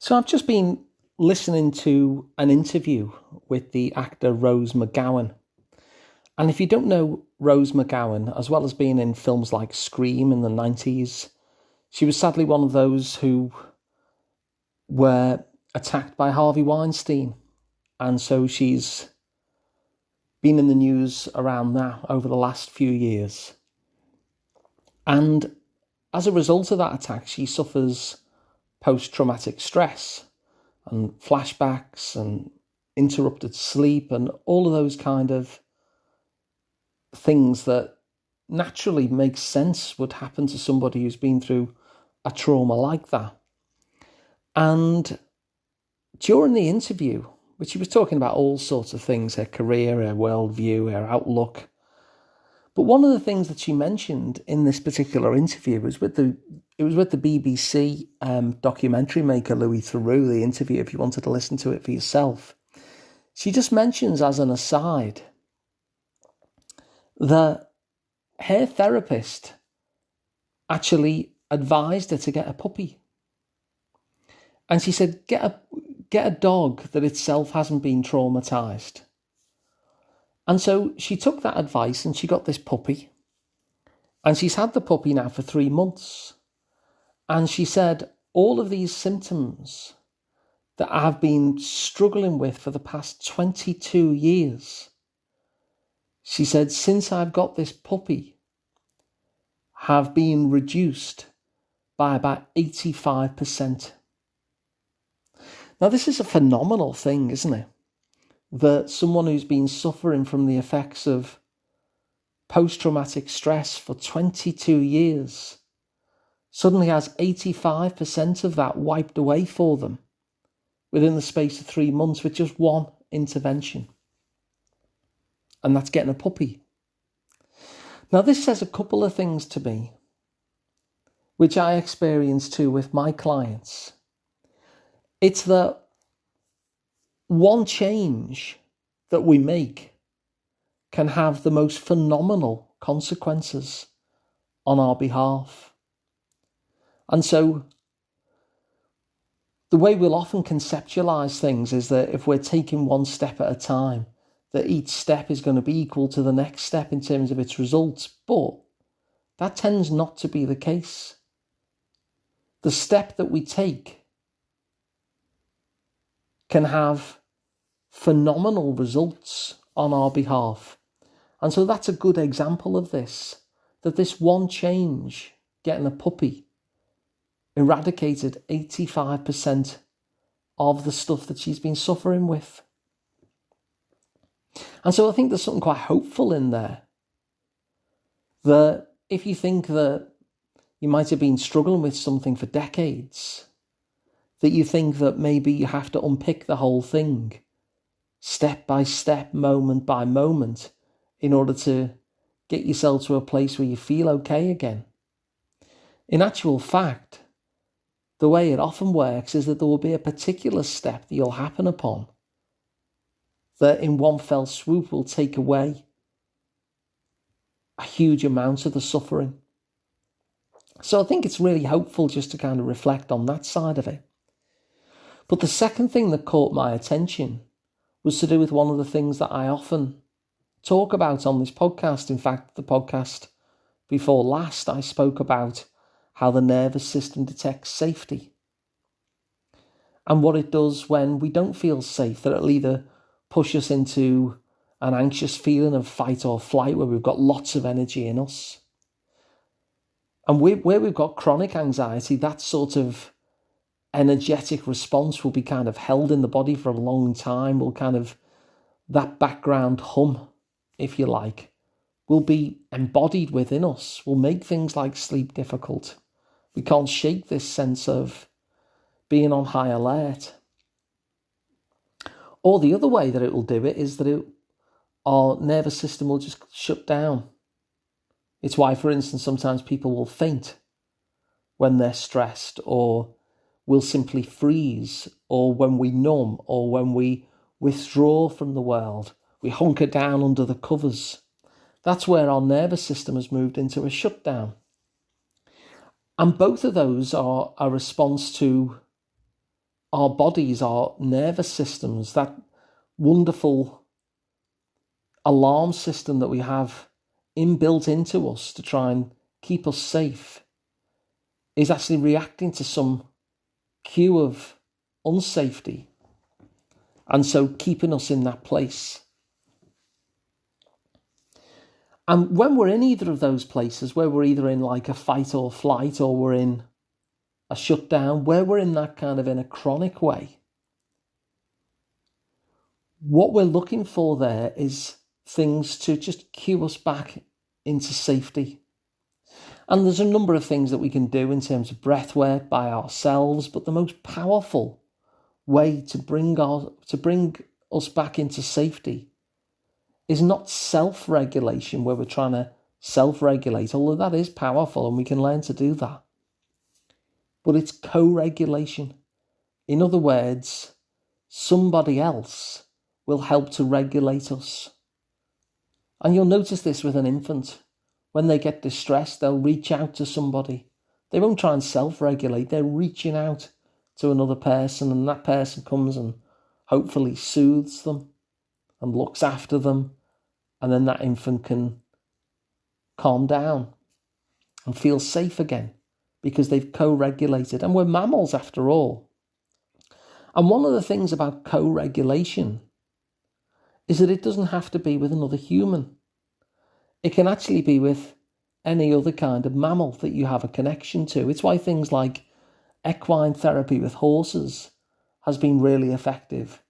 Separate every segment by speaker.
Speaker 1: So I've just been listening to an interview with the actor Rose McGowan. And if you don't know Rose McGowan, as well as being in films like Scream in the 90s, she was sadly one of those who were attacked by Harvey Weinstein. And so she's been in the news around that over the last few years. And as a result of that attack, she suffers post-traumatic stress and flashbacks and interrupted sleep and all of those kind of things that naturally make sense would happen to somebody who's been through a trauma like that. And during the interview, which she was talking about all sorts of things, her career, her worldview, her outlook. But one of the things that she mentioned in this particular interview was with the BBC documentary maker Louis Theroux, the interview, if you wanted to listen to it for yourself. She just mentions as an aside that her therapist actually advised her to get a puppy. And she said, get a dog that itself hasn't been traumatized. And so she took that advice and she got this puppy. And she's had the puppy now for 3 months. And she said, all of these symptoms that I've been struggling with for the past 22 years, she said, since I've got this puppy, have been reduced by about 85%. Now, this is a phenomenal thing, isn't it? That someone who's been suffering from the effects of post-traumatic stress for 22 years suddenly has 85% of that wiped away for them within the space of 3 months with just one intervention. And that's getting a puppy. Now, this says a couple of things to me, which I experience too with my clients. It's that one change that we make can have the most phenomenal consequences on our behalf. And so the way we'll often conceptualize things is that if we're taking one step at a time, that each step is going to be equal to the next step in terms of its results. But that tends not to be the case. The step that we take can have phenomenal results on our behalf. And so that's a good example of this, that this one change, getting a puppy, eradicated 85% of the stuff that she's been suffering with. And so I think there's something quite hopeful in there, that if you think that you might have been struggling with something for decades, that you think that maybe you have to unpick the whole thing step by step, moment by moment, in order to get yourself to a place where you feel okay again. In actual fact, the way it often works is that there will be a particular step that you'll happen upon that in one fell swoop will take away a huge amount of the suffering. So I think it's really hopeful just to kind of reflect on that side of it. But the second thing that caught my attention was to do with one of the things that I often talk about on this podcast. In fact, the podcast before last, I spoke about how the nervous system detects safety and what it does when we don't feel safe, that it'll either push us into an anxious feeling of fight or flight where we've got lots of energy in us. And where we've got chronic anxiety, that sort of energetic response will be kind of held in the body for a long time, will kind of, that background hum, if you like, will be embodied within us, will make things like sleep difficult. We can't shake this sense of being on high alert. Or the other way that it will do it is that our nervous system will just shut down. It's why, for instance, sometimes people will faint when they're stressed, or will simply freeze, or when we numb, or when we withdraw from the world, we hunker down under the covers. That's where our nervous system has moved into a shutdown. And both of those are a response to our bodies, our nervous systems, that wonderful alarm system that we have inbuilt into us to try and keep us safe, is actually reacting to some cue of unsafety, and so keeping us in that place. And when we're in either of those places, where we're either in like a fight or flight, or we're in a shutdown, where we're in that kind of in a chronic way, what we're looking for there is things to just cue us back into safety. And there's a number of things that we can do in terms of breath work by ourselves, but the most powerful way to bring us back into safety is not self-regulation, where we're trying to self-regulate, although that is powerful and we can learn to do that. But it's co-regulation. In other words, somebody else will help to regulate us. And you'll notice this with an infant. When they get distressed, they'll reach out to somebody. They won't try and self-regulate. They're reaching out to another person, and that person comes and hopefully soothes them and looks after them. And then that infant can calm down and feel safe again because they've co-regulated. And we're mammals after all. And one of the things about co-regulation is that it doesn't have to be with another human. It can actually be with any other kind of mammal that you have a connection to. It's why things like equine therapy with horses has been really effective.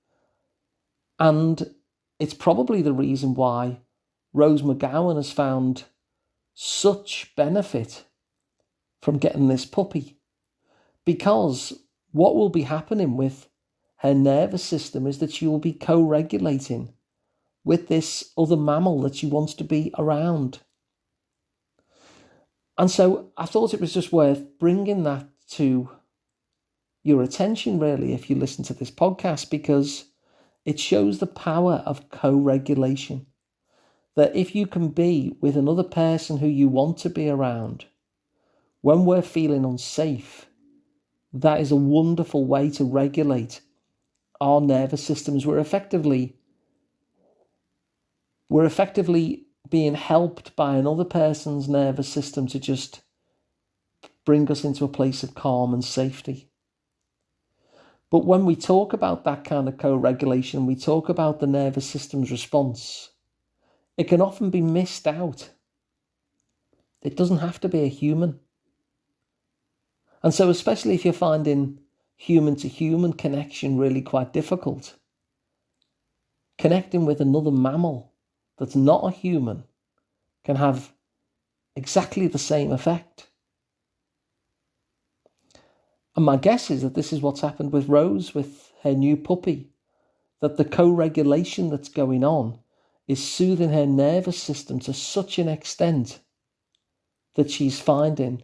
Speaker 1: And it's probably the reason why Rose McGowan has found such benefit from getting this puppy. Because what will be happening with her nervous system is that she will be co-regulating with this other mammal that she wants to be around. And so I thought it was just worth bringing that to your attention, really, if you listen to this podcast, because it shows the power of co-regulation. That if you can be with another person who you want to be around, when we're feeling unsafe, that is a wonderful way to regulate our nervous systems. We're effectively being helped by another person's nervous system to just bring us into a place of calm and safety. But when we talk about that kind of co-regulation, we talk about the nervous system's response, it can often be missed out. It doesn't have to be a human. And so especially if you're finding human-to-human connection really quite difficult, connecting with another mammal that's not a human can have exactly the same effect. And my guess is that this is what's happened with Rose, with her new puppy, that the co-regulation that's going on is soothing her nervous system to such an extent that she's finding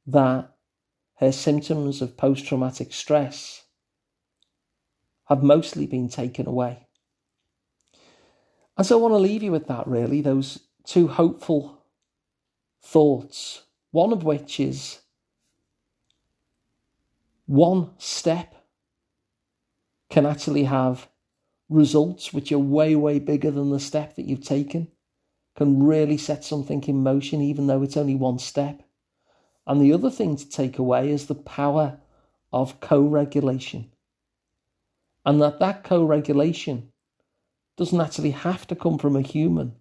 Speaker 1: that her symptoms of post-traumatic stress have mostly been taken away. And so I want to leave you with that, really, those two hopeful thoughts, one of which is one step can actually have results which are way, way bigger than the step that you've taken, can really set something in motion, even though it's only one step. And the other thing to take away is the power of co-regulation. And that co-regulation doesn't actually have to come from a human,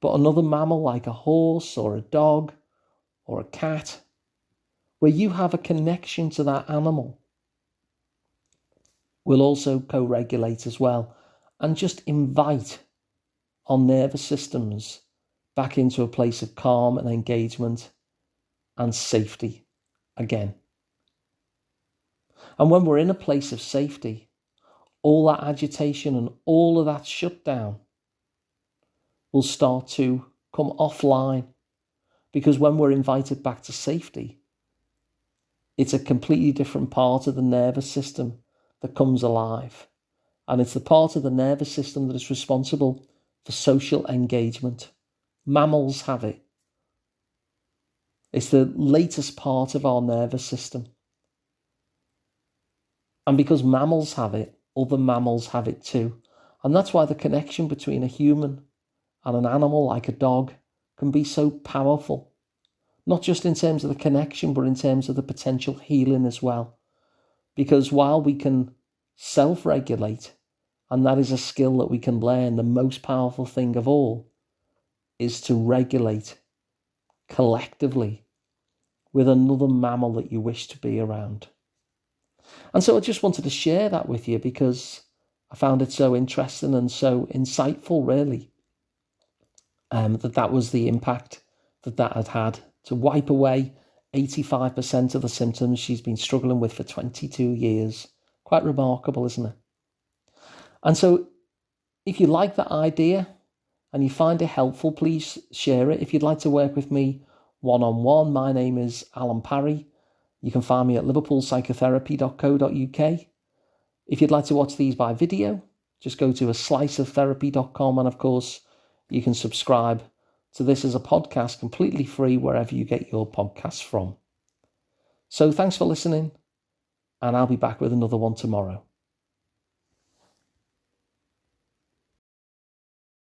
Speaker 1: but another mammal like a horse or a dog or a cat, where you have a connection to that animal, will also co-regulate as well and just invite our nervous systems back into a place of calm and engagement and safety again. And when we're in a place of safety, all that agitation and all of that shutdown will start to come offline, because when we're invited back to safety, it's a completely different part of the nervous system that comes alive. And it's the part of the nervous system that is responsible for social engagement. Mammals have it. It's the latest part of our nervous system. And because mammals have it, other mammals have it too. And that's why the connection between a human and an animal like a dog can be so powerful. Not just in terms of the connection, but in terms of the potential healing as well. Because while we can self-regulate, and that is a skill that we can learn, the most powerful thing of all is to regulate collectively with another mammal that you wish to be around. And so I just wanted to share that with you because I found it so interesting and so insightful, really, that was the impact that had had to wipe away 85% of the symptoms she's been struggling with for 22 years. Quite remarkable, isn't it? And so if you like that idea and you find it helpful, please share it. If you'd like to work with me one-on-one, my name is Alun Parry. You can find me at liverpoolpsychotherapy.co.uk. If you'd like to watch these by video, just go to asliceoftherapy.com, and of course, you can subscribe to this as a podcast completely free wherever you get your podcasts from. So thanks for listening, and I'll be back with another one tomorrow.